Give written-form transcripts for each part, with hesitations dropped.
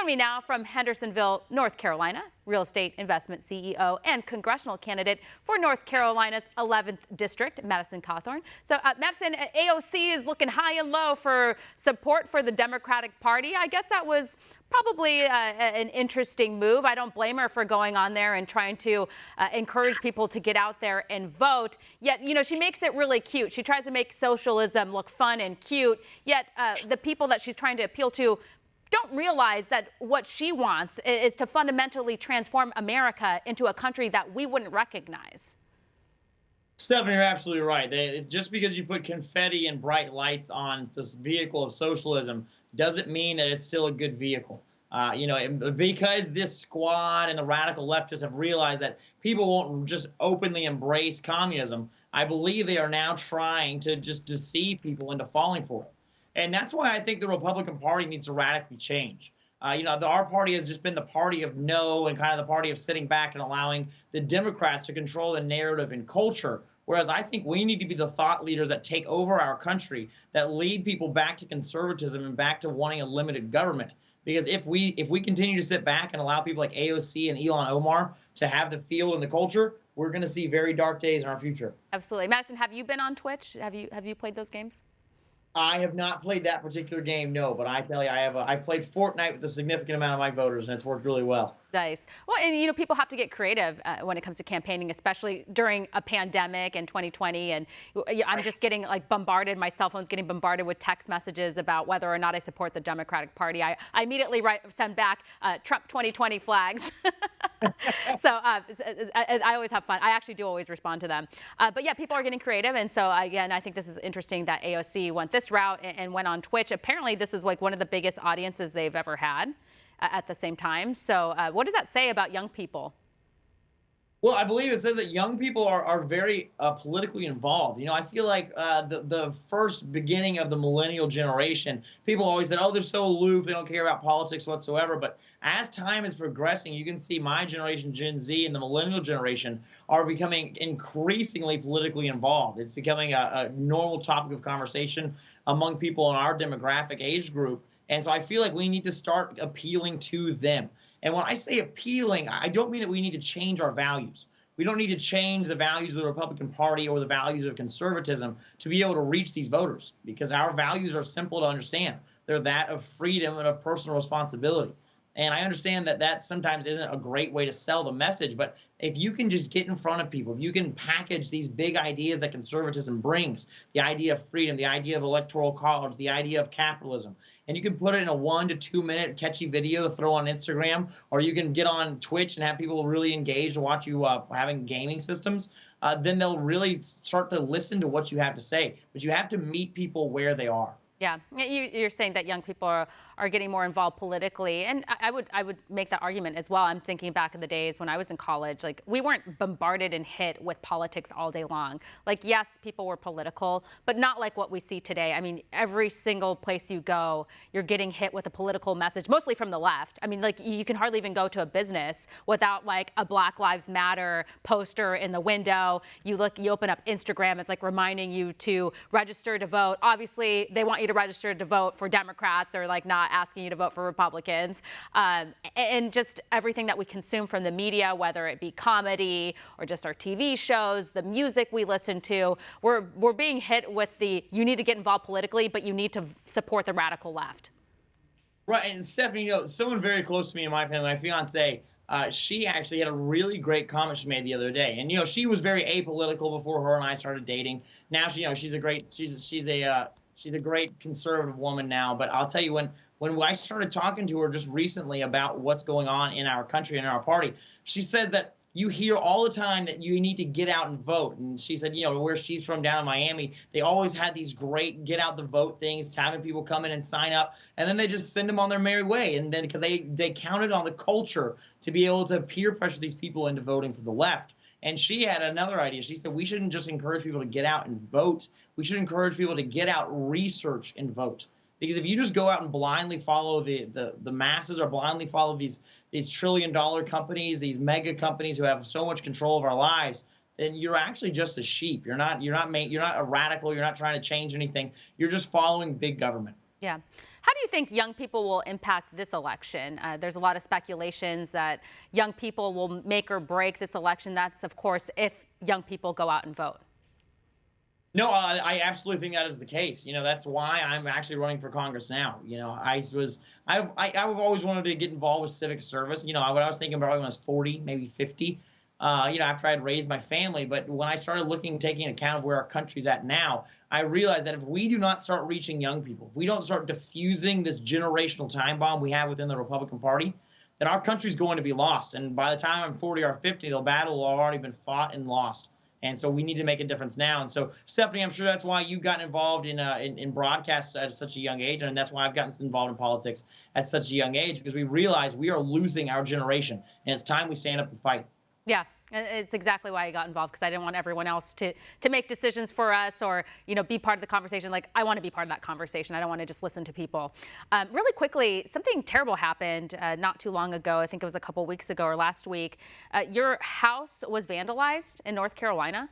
Join me now from Hendersonville, North Carolina, real estate investment CEO and congressional candidate for North Carolina's 11th district, Madison Cawthorn. So, Madison, AOC is looking high and low for support for the Democratic Party. I guess that was probably an interesting move. I don't blame her for going on there and trying to encourage people to get out there and vote. Yet, you know, she makes it really cute. She tries to make socialism look fun and cute. Yet the people that she's trying to appeal to don't realize that what she wants is to fundamentally transform America into a country that we wouldn't recognize. Stephanie, you're absolutely right. Just because you put confetti and bright lights on this vehicle of socialism doesn't mean that it's still a good vehicle. Because this squad and the radical leftists have realized that people won't just openly embrace communism, I believe they are now trying to just deceive people into falling for it. And that's why I think the Republican Party needs to radically change. Our party has just been the party of no and kind of the party of sitting back and allowing the Democrats to control the narrative and culture. Whereas I think we need to be the thought leaders that take over our country, that lead people back to conservatism and back to wanting a limited government. Because if we continue to sit back and allow people like AOC and Ilhan Omar to have the field and the culture, we're going to see very dark days in our future. Absolutely. Madison, have you been on Twitch? Have you played those games? I have not played that particular game, no, but I tell you, I've played Fortnite with a significant amount of my voters, and it's worked really well. Nice. Well, and people have to get creative when it comes to campaigning, especially during a pandemic in 2020. And I'm just getting bombarded. My cell phone's getting bombarded with text messages about whether or not I support the Democratic Party. I immediately send back Trump 2020 flags. So I always have fun. I actually do always respond to them. But yeah, people are getting creative. And so again, I think this is interesting that AOC went this route and went on Twitch. Apparently, this is one of the biggest audiences they've ever had at the same time. So what does that say about young people? Well, I believe it says that young people are very politically involved. I feel like the first beginning of the millennial generation, people always said, oh, they're so aloof, they don't care about politics whatsoever. But as time is progressing, you can see my generation, Gen Z, and the millennial generation are becoming increasingly politically involved. It's becoming a normal topic of conversation among people in our demographic age group. And so I feel like we need to start appealing to them. And when I say appealing, I don't mean that we need to change our values. We don't need to change the values of the Republican Party or the values of conservatism to be able to reach these voters, because our values are simple to understand. They're that of freedom and of personal responsibility. And I understand that that sometimes isn't a great way to sell the message, but if you can just get in front of people, if you can package these big ideas that conservatism brings, the idea of freedom, the idea of electoral college, the idea of capitalism, and you can put it in a 1 to 2 minute catchy video to throw on Instagram, or you can get on Twitch and have people really engaged to watch you having gaming systems, then they'll really start to listen to what you have to say. But you have to meet people where they are. Yeah, you're saying that young people are getting more involved politically, and I would make that argument as well. I'm thinking back in the days when I was in college, we weren't bombarded and hit with politics all day long. Yes, people were political, but not like what we see today. I mean, every single place you go, you're getting hit with a political message, mostly from the left. I mean, you can hardly even go to a business without a Black Lives Matter poster in the window. You open up Instagram, it's reminding you to register to vote. Obviously, they want you to register to vote for Democrats, or not asking you to vote for Republicans, and just everything that we consume from the media, whether it be comedy or just our TV shows, the music we listen to, we're being hit with you need to get involved politically, but you need to support the radical left. Right, and Stephanie, someone very close to me in my family, my fiance, she actually had a really great comment she made the other day, and she was very apolitical before her and I started dating. Now she's a great conservative woman now. But I'll tell you, when I started talking to her just recently about what's going on in our country and in our party, she says that you hear all the time that you need to get out and vote. And she said, where she's from down in Miami, they always had these great get out the vote things, having people come in and sign up, and then they just send them on their merry way. And then because they counted on the culture to be able to peer pressure these people into voting for the left. And she had another idea. She said we shouldn't just encourage people to get out and vote. We should encourage people to get out, research, and vote. Because if you just go out and blindly follow the masses, or blindly follow these trillion-dollar companies, these mega companies who have so much control of our lives, then you're actually just a sheep. You're not a radical. You're not trying to change anything. You're just following big government. Yeah. How do you think young people will impact this election? There's a lot of speculations that young people will make or break this election. That's, of course, if young people go out and vote. No, I absolutely think that is the case. That's why I'm actually running for Congress now. I've always wanted to get involved with civic service. What I was thinking about when I was 40, maybe 50. After I had raised my family. But when I started taking account of where our country's at now, I realized that if we do not start reaching young people, if we don't start diffusing this generational time bomb we have within the Republican Party, then our country's going to be lost. And by the time I'm 40 or 50, the battle will have already been fought and lost. And so we need to make a difference now. And so, Stephanie, I'm sure that's why you've gotten involved in broadcasts at such a young age, and that's why I've gotten involved in politics at such a young age, because we realize we are losing our generation, and it's time we stand up and fight. Yeah, it's exactly why I got involved, because I didn't want everyone else to make decisions for us or, be part of the conversation. Like, I want to be part of that conversation. I don't want to just listen to people. Really quickly, something terrible happened not too long ago. I think it was a couple weeks ago or last week. Your house was vandalized in North Carolina.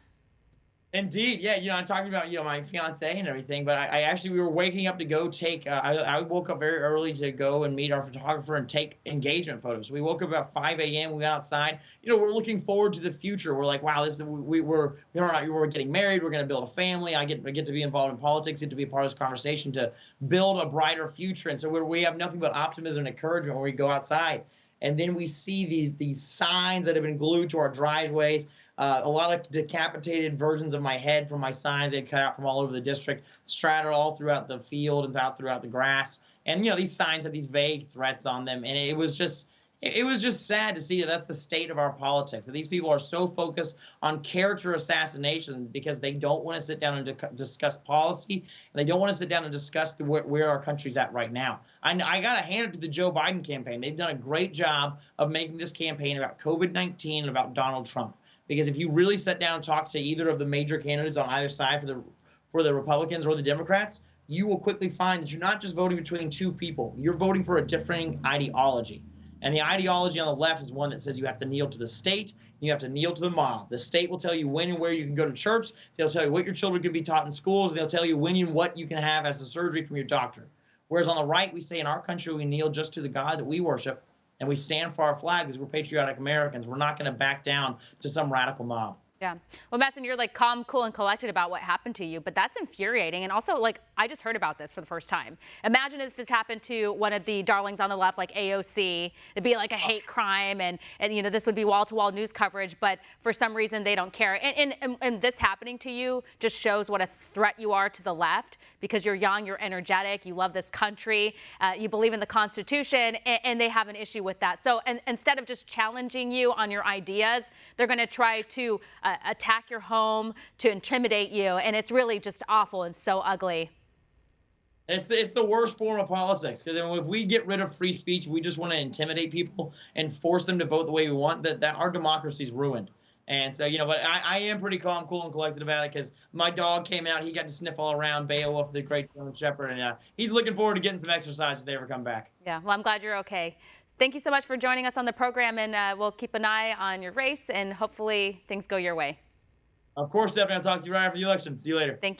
Indeed, yeah. I'm talking about my fiance and everything, but we were waking up to go take. I woke up very early to go and meet our photographer and take engagement photos. We woke up about 5 a.m. We went outside. We're looking forward to the future. We're like, wow, we're getting married. We're going to build a family. I get to be involved in politics. Get to be a part of this conversation to build a brighter future. And so we have nothing but optimism and encouragement when we go outside. And then we see these signs that have been glued to our driveways. A lot of decapitated versions of my head from my signs they'd cut out from all over the district, strattered all throughout the field and throughout the grass. And these signs had these vague threats on them, and it was just sad to see that that's the state of our politics. That these people are so focused on character assassination because they don't want to sit down and discuss policy, and they don't want to sit down and discuss where our country's at right now. I got to hand it to the Joe Biden campaign. They've done a great job of making this campaign about COVID-19 and about Donald Trump. Because if you really sit down and talk to either of the major candidates on either side for the Republicans or the Democrats, you will quickly find that you're not just voting between two people. You're voting for a differing ideology. And the ideology on the left is one that says you have to kneel to the state, and you have to kneel to the mob. The state will tell you when and where you can go to church. They'll tell you what your children can be taught in schools, and they'll tell you when and what you can have as a surgery from your doctor. Whereas on the right, we say in our country we kneel just to the God that we worship, and we stand for our flag because we're patriotic Americans. We're not going to back down to some radical mob. Yeah. Well, Madison, you're like calm, cool, and collected about what happened to you, but that's infuriating. And also, like, I just heard about this for the first time. Imagine if this happened to one of the darlings on the left, like AOC. It'd be like a hate crime, and this would be wall-to-wall news coverage. But for some reason, they don't care. And this happening to you just shows what a threat you are to the left, because you're young, you're energetic, you love this country, you believe in the Constitution, and they have an issue with that. So instead of just challenging you on your ideas, they're going to try to attack your home, to intimidate you, and it's really just awful and so ugly. It's the worst form of politics, because if we get rid of free speech, we just want to intimidate people and force them to vote the way we want, that our democracy's ruined. And so, but I am pretty calm, cool, and collected about it, because my dog came out. He got to sniff all around Beowulf, the great German Shepherd, and he's looking forward to getting some exercise if they ever come back. Yeah, well, I'm glad you're okay. Thank you so much for joining us on the program, and we'll keep an eye on your race, and hopefully things go your way. Of course, Stephanie. I'll talk to you right after the election. See you later. Thank you.